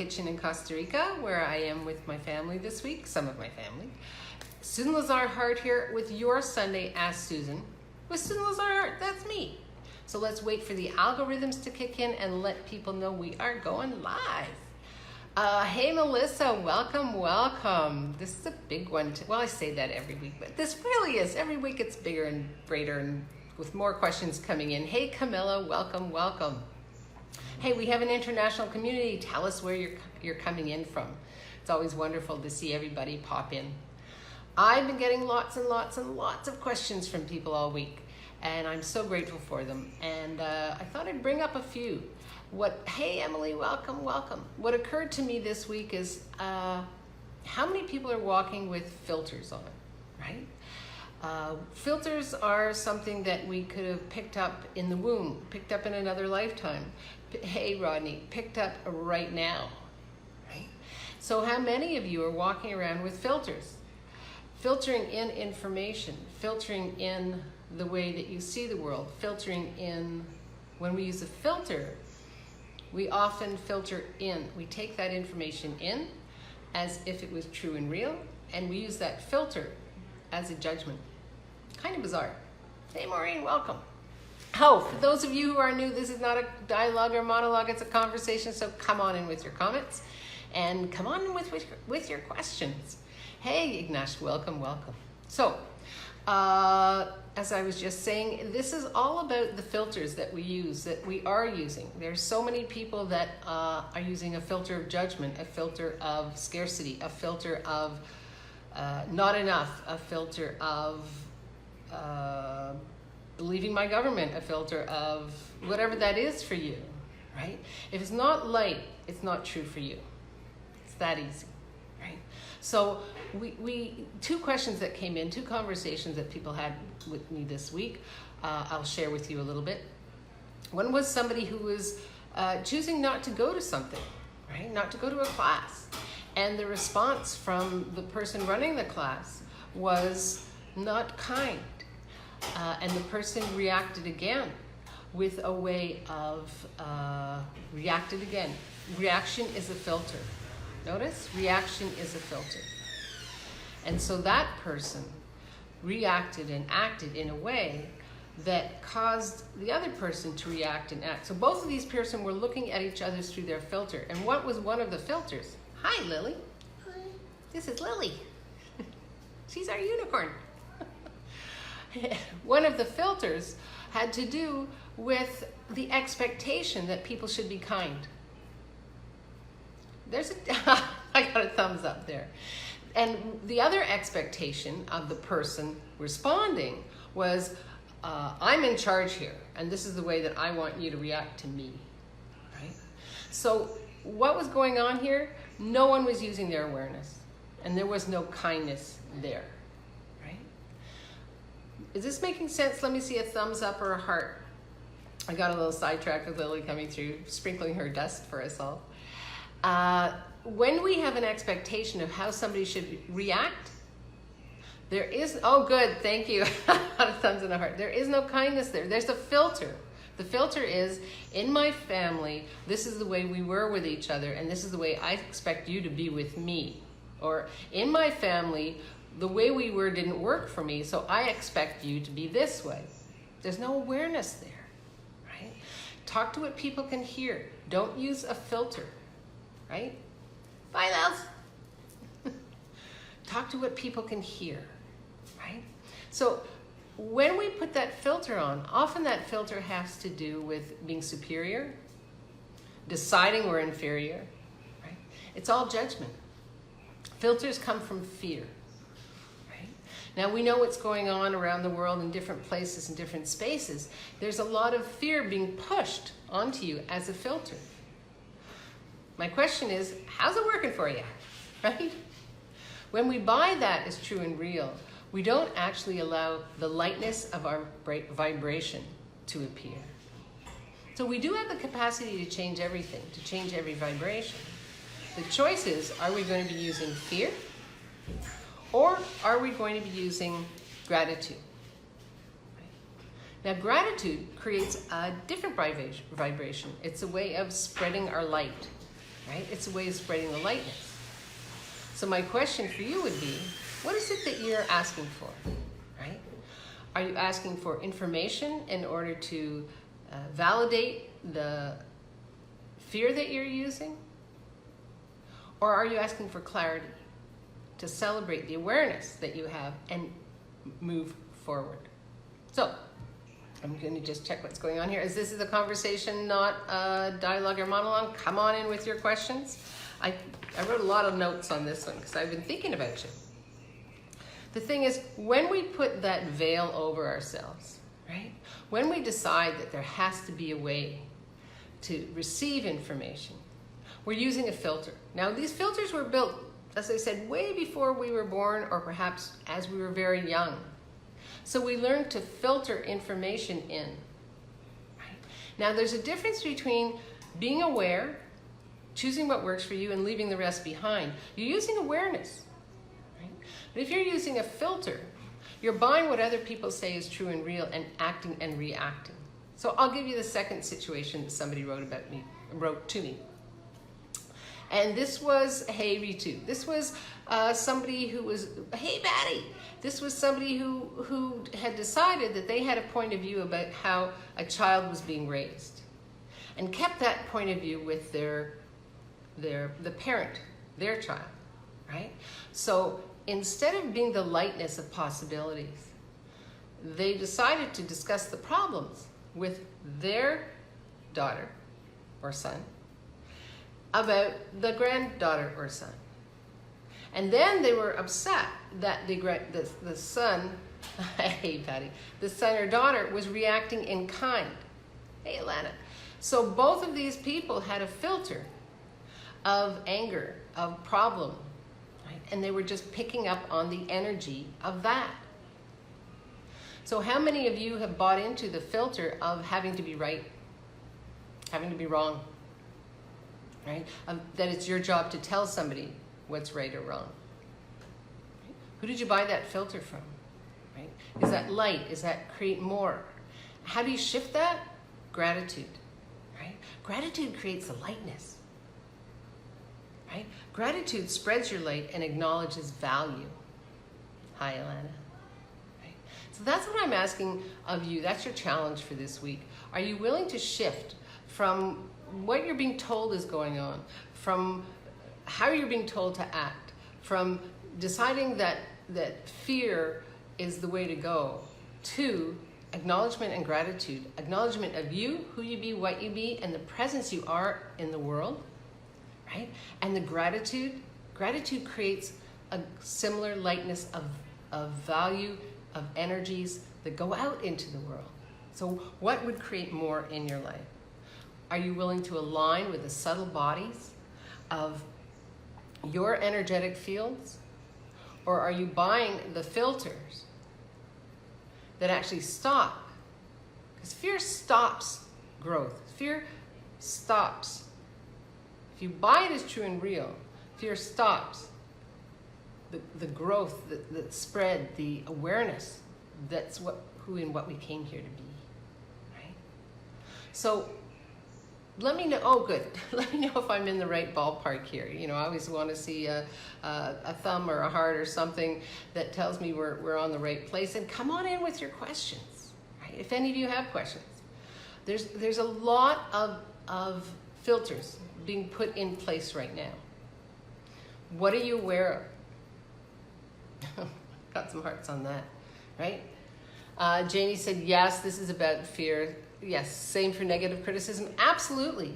kitchen in Costa Rica, where I am with my family this week, some of my family. Susan Lazar Hart here with your Sunday Ask Susan. With Susan Lazar Hart, that's me. So let's wait for the algorithms to kick in and let people know we are going live. Hey Melissa, welcome, welcome. This is a big one. Well, I say that every week, but this really is. Every week it's bigger and greater and with more questions coming in. Hey Camilla, welcome, welcome. Hey, we have an international community. Tell us where you're coming in from. It's always wonderful to see everybody pop in. I've been getting lots and lots and lots of questions from people all week, and I'm so grateful for them. And I thought I'd bring up a few. Hey Emily, welcome, welcome. What occurred to me this week is how many people are walking with filters on, right? Filters are something that we could have picked up in the womb, picked up in another lifetime. Hey Rodney, picked up right now, right? So how many of you are walking around with filters? Filtering in information, filtering in the way that you see the world, filtering in, when we use a filter, we often filter in. We take that information in as if it was true and real, and we use that filter as a judgment. Kind of bizarre. Hey Maureen, welcome. Oh, for those of you who are new, this is not a dialogue or monologue, it's a conversation, so come on in with your comments and come on in with your questions. Hey Ignash, welcome, welcome. So, as I was just saying, this is all about the filters that we use, that we are using. There's so many people that are using a filter of judgment, a filter of scarcity, a filter of not enough, a filter of believing my government, a filter of whatever that is for you, right? If it's not light, it's not true for you. It's that easy, right? So we two questions that came in, two conversations that people had with me this week, I'll share with you a little bit. One was somebody who was choosing not to go to something, right? Not to go to a class. And the response from the person running the class was not kind. And the person reacted again with a way of, reacted again. Reaction is a filter. Notice? Reaction is a filter. And so that person reacted and acted in a way that caused the other person to react and act. So both of these persons were looking at each other through their filter. And what was one of the filters? Hi, Lily. Hi. This is Lily. She's our unicorn. One of the filters had to do with the expectation that people should be kind. I got a thumbs up there. And the other expectation of the person responding was, I'm in charge here, and this is the way that I want you to react to me, right? So what was going on here? No one was using their awareness, and there was no kindness there. Is this making sense? Let me see a thumbs up or a heart. I got a little sidetracked with Lily coming through, sprinkling her dust for us all. When we have an expectation of how somebody should react, there is, oh good, thank you. A lot of thumbs and a heart. There is no kindness there. There's a filter. The filter is, in my family, this is the way we were with each other, and this is the way I expect you to be with me. Or, in my family, the way we were didn't work for me, so I expect you to be this way. There's no awareness there, right? Talk to what people can hear. Don't use a filter, right? Bye, loves. Talk to what people can hear, right? So when we put that filter on, often that filter has to do with being superior, deciding we're inferior, right? It's all judgment. Filters come from fear. Now we know what's going on around the world in different places and different spaces. There's a lot of fear being pushed onto you as a filter. My question is, how's it working for you, right? When we buy that as true and real, we don't actually allow the lightness of our vibration to appear. So we do have the capacity to change everything, to change every vibration. The choice is, are we going to be using fear? Or are we going to be using gratitude? Now, gratitude creates a different vibration. It's a way of spreading our light. right? It's a way of spreading the lightness. So my question for you would be, what is it that you're asking for, right? Are you asking for information in order to validate the fear that you're using? Or are you asking for clarity to celebrate the awareness that you have and move forward? So I'm going to just check what's going on here. As this is a conversation, not a dialogue or monologue, come on in with your questions. I wrote a lot of notes on this one because I've been thinking about you. The thing is, when we put that veil over ourselves, right? When we decide that there has to be a way to receive information, we're using a filter. Now, these filters were built, as I said, way before we were born, or perhaps as we were very young. So we learned to filter information in. Right? Now, there's a difference between being aware, choosing what works for you, and leaving the rest behind. You're using awareness. Right? But if you're using a filter, you're buying what other people say is true and real and acting and reacting. So I'll give you the second situation that somebody wrote to me. And this was Hey Ritu. This was somebody who was, hey Batty. This was somebody who had decided that they had a point of view about how a child was being raised, and kept that point of view with the parent, their child, right? So instead of being the lightness of possibilities, they decided to discuss the problems with their daughter or son about the granddaughter or son. And then they were upset that the son, hey Patty, the son or daughter was reacting in kind. Hey Alana. So both of these people had a filter of anger, of problem, right? And they were just picking up on the energy of that. So how many of you have bought into the filter of having to be right, having to be wrong? Right? That it's your job to tell somebody what's right or wrong. Right? Who did you buy that filter from? Right? Is that light? Is that create more? How do you shift that? Gratitude. Right? Gratitude creates a lightness. Right? Gratitude spreads your light and acknowledges value. Hi, Alana. Right? So that's what I'm asking of you. That's your challenge for this week. Are you willing to shift from what you're being told is going on, from how you're being told to act, from deciding that fear is the way to go, to acknowledgement and gratitude, acknowledgement of you, who you be, what you be, and the presence you are in the world, right? And the gratitude creates a similar lightness of value, of energies that go out into the world. So what would create more in your life? Are you willing to align with the subtle bodies of your energetic fields? Or are you buying the filters that actually stop? Because fear stops growth. Fear stops. If you buy it as true and real, fear stops the growth, the spread, the awareness. That's who and what we came here to be, right? So let me know. Oh, good. Let me know if I'm in the right ballpark here. You know, I always want to see a thumb or a heart or something that tells me we're on the right place. And come on in with your questions. Right? If any of you have questions, there's a lot of filters being put in place right now. What are you aware of? Got some hearts on that, right? Janie said, yes, this is about fear. Yes, same for negative criticism. Absolutely.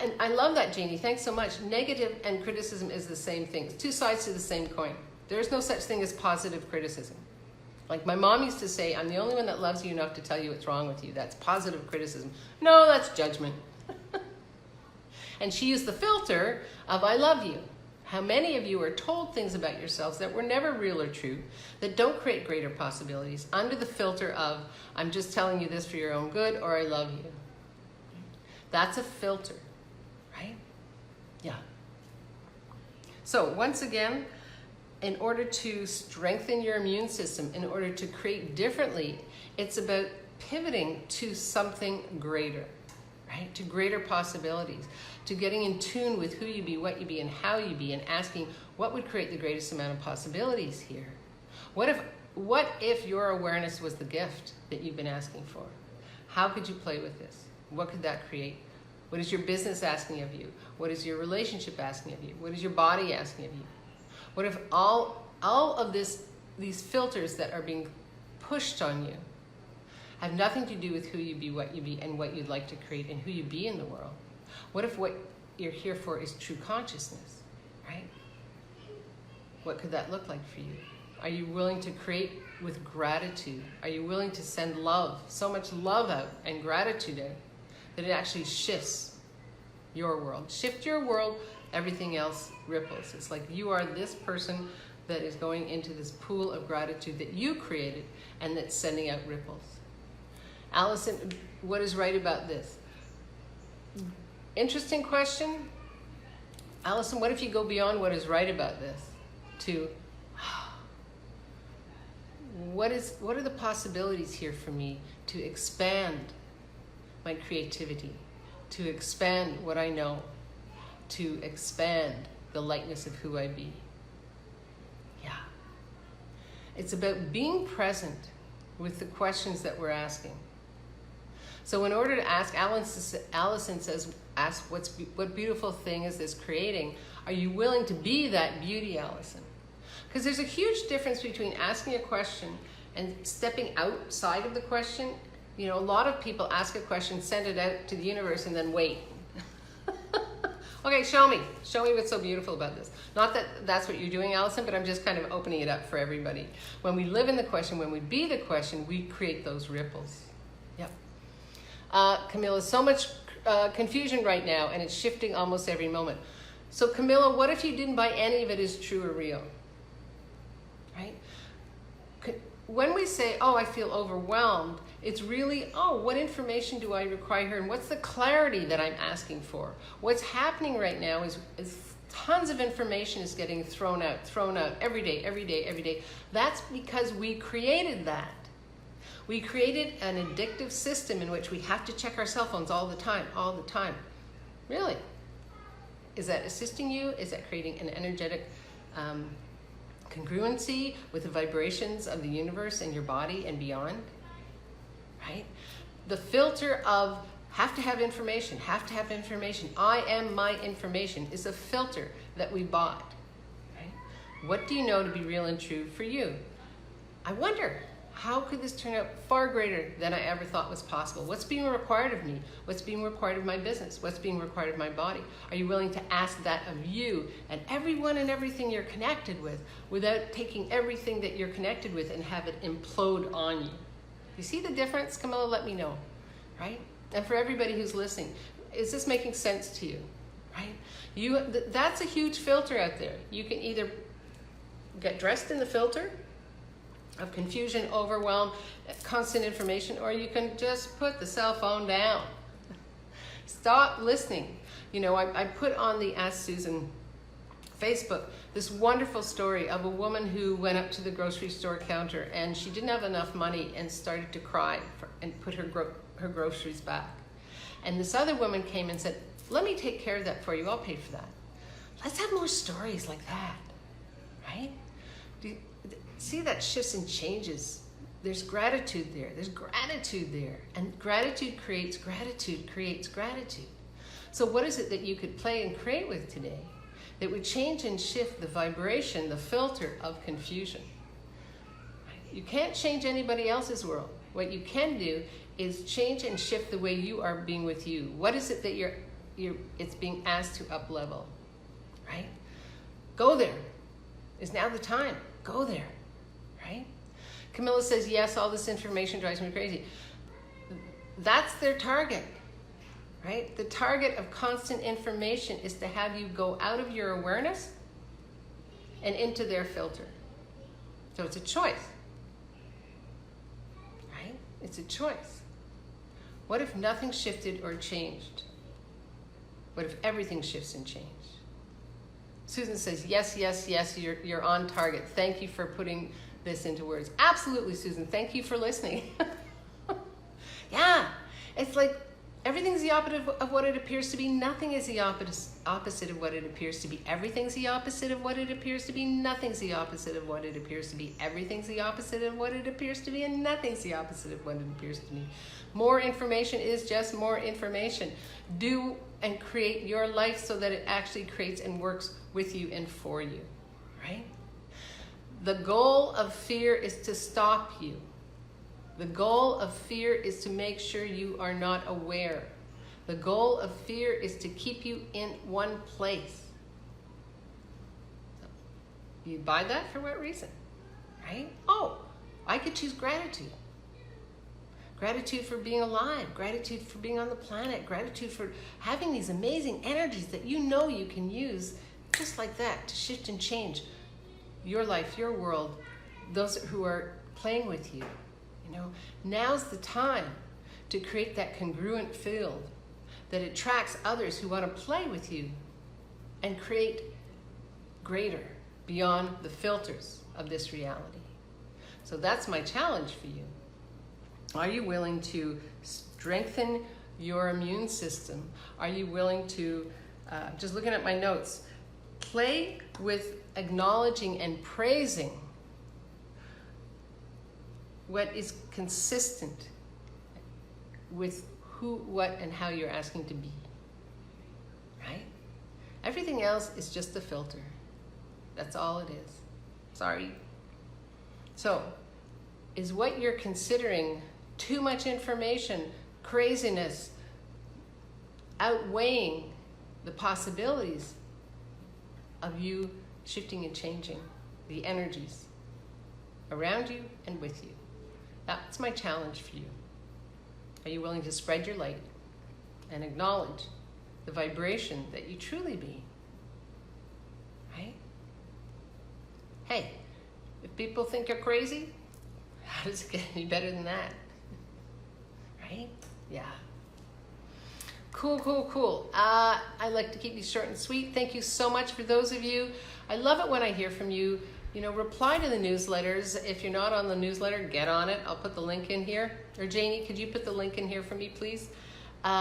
And I love that, Janie. Thanks so much. Negative and criticism is the same thing. It's two sides to the same coin. There's no such thing as positive criticism. Like my mom used to say, I'm the only one that loves you enough to tell you what's wrong with you. That's positive criticism. No, that's judgment. And she used the filter of I love you. How many of you are told things about yourselves that were never real or true, that don't create greater possibilities, under the filter of, I'm just telling you this for your own good, or I love you. That's a filter, right? Yeah. So once again, in order to strengthen your immune system, in order to create differently, it's about pivoting to something greater, right? To greater possibilities, to getting in tune with who you be, what you be, and how you be, and asking what would create the greatest amount of possibilities here. What if your awareness was the gift that you've been asking for? How could you play with this? What could that create? What is your business asking of you? What is your relationship asking of you? What is your body asking of you? What if all of these filters that are being pushed on you have nothing to do with who you be, and what you'd like to create, and who you be in the world? What if what you're here for is true consciousness, right? What could that look like for you? Are you willing to create with gratitude? Are you willing to send love, so much love out and gratitude out, that it actually shifts your world? Shift your world, everything else ripples. It's like you are this person that is going into this pool of gratitude that you created, and that's sending out ripples. Allison, what is right about this? Interesting question. Allison, what if you go beyond what is right about this to what are the possibilities here for me to expand my creativity, to expand what I know, to expand the lightness of who I be? Yeah. It's about being present with the questions that we're asking. So in order to ask, Allison says, ask what beautiful thing is this creating? Are you willing to be that beauty, Allison? Because there's a huge difference between asking a question and stepping outside of the question. You know, a lot of people ask a question, send it out to the universe, and then wait. Okay, show me what's so beautiful about this. Not that that's what you're doing, Allison, but I'm just kind of opening it up for everybody. When we live in the question, when we be the question, we create those ripples. Yep. Camilla, so much confusion right now, and it's shifting almost every moment. So Camilla, what if you didn't buy any of it as true or real? Right? When we say, oh, I feel overwhelmed, it's really, oh, what information do I require here? And what's the clarity that I'm asking for? What's happening right now is tons of information is getting thrown out every day. That's because we created that. We created an addictive system in which we have to check our cell phones all the time. Really? Is that assisting you? Is that creating an energetic congruency with the vibrations of the universe and your body and beyond? Right? The filter of have to have information. I am my information is a filter that we bought. Right? What do you know to be real and true for you? I wonder, how could this turn out far greater than I ever thought was possible? What's being required of me? What's being required of my business? What's being required of my body? Are you willing to ask that of you and everyone and everything you're connected with, without taking everything that you're connected with and have it implode on you? You see the difference? Camilla, let me know, right? And for everybody who's listening, is this making sense to you, right? That's a huge filter out there. You can either get dressed in the filter of confusion, overwhelm, constant information, or you can just put the cell phone down. Stop listening. You know, I put on the Ask Susan Facebook this wonderful story of a woman who went up to the grocery store counter and she didn't have enough money and started to cry and put her groceries back. And this other woman came and said, let me take care of that for you, I'll pay for that. Let's have more stories like that, right? See that shifts and changes. There's gratitude there. And gratitude creates gratitude. So what is it that you could play and create with today that would change and shift the vibration, the filter of confusion? You can't change anybody else's world. What you can do is change and shift the way you are being with you. What is it that it's being asked to up level, right? Go there. Is now the time. Go there. Right? Camilla says, yes, all this information drives me crazy. That's their target, right? The target of constant information is to have you go out of your awareness and into their filter. So it's a choice, right? It's a choice. What if nothing shifted or changed? What if everything shifts and changes? Susan says, yes, you're on target. Thank you for putting this into words. Absolutely, Susan. Thank you for listening. Yeah, it's like Everything's the opposite of what it appears to be. Nothing is the opposite of what it appears to be. Everything's the opposite of what it appears to be. Nothing's the opposite of what it appears to be. Everything's the opposite of what it appears to be, and nothing's the opposite of what it appears to be. More information is just more information. Do and create your life so that it actually creates and works with you and for you, right? The goal of fear is to stop you. The goal of fear is to make sure you are not aware. The goal of fear is to keep you in one place. You buy that for what reason, right? Oh, I could choose gratitude. Gratitude for being alive, gratitude for being on the planet, gratitude for having these amazing energies that you know you can use just like that to shift and change your life, your world, those who are playing with you. You know, now's the time to create that congruent field that attracts others who want to play with you and create greater beyond the filters of this reality. So that's my challenge for you. Are you willing to strengthen your immune system? Are you willing to, just looking at my notes, play with acknowledging and praising what is consistent with who, what, and how you're asking to be, right? Everything else is just a filter. That's all it is. Sorry. So, is what you're considering too much information, craziness, outweighing the possibilities of you shifting and changing the energies around you and with you? That's my challenge for you. Are you willing to spread your light and acknowledge the vibration that you truly be? Right? Hey, if people think you're crazy, how does it get any better than that? Right? Yeah. Cool, cool, cool. I like to keep these short and sweet. Thank you so much for those of you. I love it when I hear from you. You know, reply to the newsletters. If you're not on the newsletter, get on it. I'll put the link in here. Or Janie, could you put the link in here for me, please? You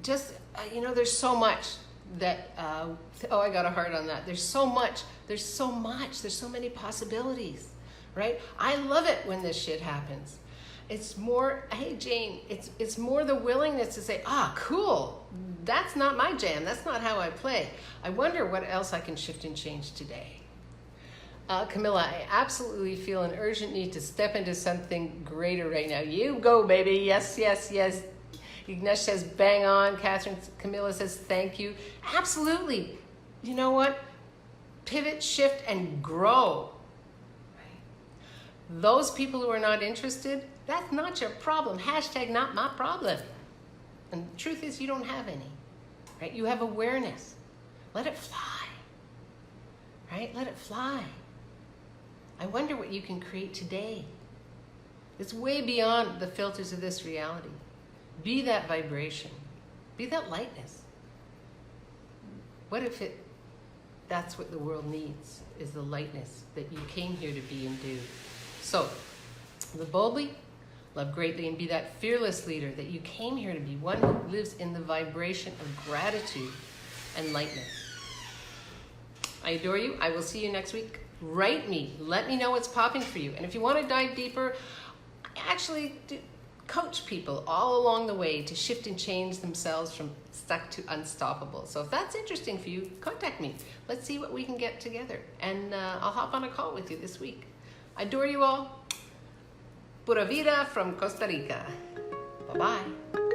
know, there's so much that, oh, I got a heart on that. There's so much. There's so many possibilities, right? I love it when this shit happens. It's more, hey Jane, it's more the willingness to say, cool, that's not my jam, that's not how I play. I wonder what else I can shift and change today. Camilla, I absolutely feel an urgent need to step into something greater right now. You go, baby, yes, yes, yes. Ignesh says, bang on. Camilla says, thank you. Absolutely. You know what? Pivot, shift, and grow. Those people who are not interested, that's not your problem. Hashtag not my problem. And the truth is you don't have any, right? You have awareness. Let it fly, right? Let it fly. I wonder what you can create today. It's way beyond the filters of this reality. Be that vibration. Be that lightness. What if that's what the world needs, is the lightness that you came here to be and do. So, live boldly, love greatly, and be that fearless leader that you came here to be, one who lives in the vibration of gratitude and lightness. I adore you. I will see you next week. Write me. Let me know what's popping for you. And if you want to dive deeper, I actually coach people all along the way to shift and change themselves from stuck to unstoppable. So if that's interesting for you, contact me. Let's see what we can get together. And I'll hop on a call with you this week. I adore you all. Pura vida from Costa Rica. Bye-bye.